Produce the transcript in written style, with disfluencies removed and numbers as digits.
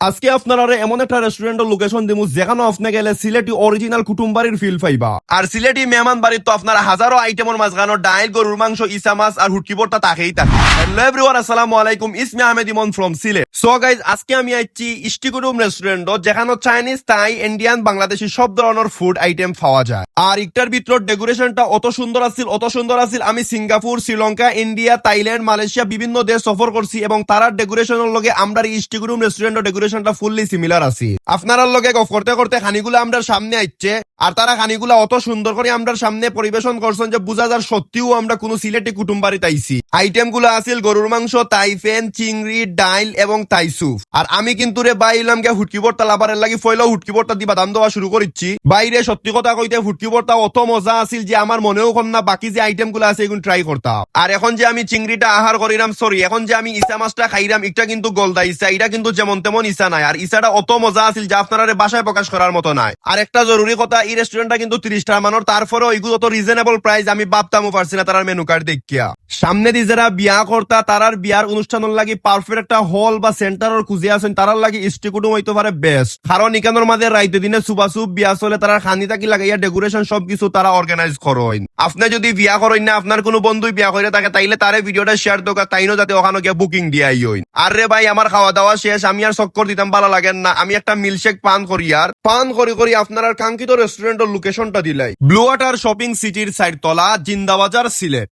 আজকে আপনারা এমন একটা রেস্টুরেন্টের লোকেশন দিমু যেখানে আপনি গেলে সিলেটি অরিজিনাল কুটুমবাড়ির ফিল পাইবা। আর সিলেটি মেহমান বাড়ির তো আপনারা হাজারো আইটেমের মাঝখানো ডাইল, গরুর মাংস, ইসা মাছ আর হুটকি ভর্তা তাকেই থাকে। হ্যালো এভরিওয়ান, আসসালামু আলাইকুম, ইসমি আহমেদ ইমন ফ্রম সিলেট। সো গাইজ, আজকে আমি আইছি ইষ্টিকুটুম রেস্টুরেন্ট, যেখানে চাইনিজ, থাই, ইন্ডিয়ান, বাংলাদেশি সব ধরনের ফুড আইটেম পাওয়া যায়। আর একটার ভিতর ডেকোরেশনটা অত সুন্দর আছিল। আমি Singapore, Sri Lanka, India, Thailand, Malaysia বিভিন্ন দেশ সফর করছি এবং তারার ডেকোরেশনের লগে আমরা ইষ্টিকুটুম রেস্টুরেন্টের ডেকোরেশনটা ফুললি সিমিলার আছে। আপনার লগে গফ করতে করতে খানিগুলো আমরা সামনে আইছে, আর তারা খানিগুলা অত সুন্দর করে আমরা সামনে পরিবেশন করছেন যে বুঝা যার সত্যিও আমরা কোনো সিলেটি কুটুম বাড়িতে আইছি। আইটেম গুলো আছিল গরুর মাংস, তাইফেন, চিংড়ি, ডাইল এবং তাইসুফ। আর আমি কিন্তু রে বাইলাম গে হুটকি ভর্তা লাভারের লাগি ফয়লা হুটকি ভর্তা দিবা দাম দেওয়া শুরু করেছি। বাইরে সত্যি কথা কইতে হুটকি ভর্তা অত মজা আছিল যে আমার মনেও কম না বাকি যে আইটেম গুলো আছে এগুলো ট্রাই করতাম। আর এখন যে আমি চিংড়িটা আহার করিলাম, এখন যে আমি ইসা মাছটা খাইলাম, এটা কিন্তু গলদা ইসা, এটা কিন্তু যেমন তেমন ইসা নাই। আর ইসাটা অত মজা আছিল যে আপনারা বাসায় প্রকাশ করার মতো নাই। আর একটা জরুরি কথা, এই রেস্টুরেন্টটা কিন্তু 30 টাকা মানের, তারপরে ওইগুলো তো রিজনেবল প্রাইস আমি ভাবতামও পারছি না তার মেনু কার্ড দেখিয়া। সামনে দিয়ে যারা বিয়া করতা তারার বিয়ার অনুষ্ঠানের লাগি পারফেক্ট একটা হল বা সেন্টারের খুঁজে আছেন, তারার লাগি ইষ্টিকুটুম হইতে পারে বেস্ট। কারণ ইকানোর মাঝে রাইতে দিনে সুবাসুপ বিয়া চলে, তারা খানি থাকি লাগাইয়া ডেকোরেশন সবকিছু তারা অর্গানাইজ করেন। আপনি যদি বিয়া করেন না, আপনার কোনো বন্ধুই বিয়া করে থাকে, তাইলে তারে ভিডিওটা শেয়ার দোকা, তাইনো যাতে ওখানে গিয়ে বুকিং দিয়াই হইন। আর রে ভাই, আমার খাওয়া দাওয়া শেষ, আমি আর চক্কর দিতাম ভালো লাগেন না। আমি একটা মিল্কশেক পান করি আপনার কাঙ্ক্ষিত রেস্টুরেন্টের লোকেশনটা দিলাই ব্লু ওয়াটার শপিং সিটির সাইড তলা, জিন্দাবাজার, সিলেট।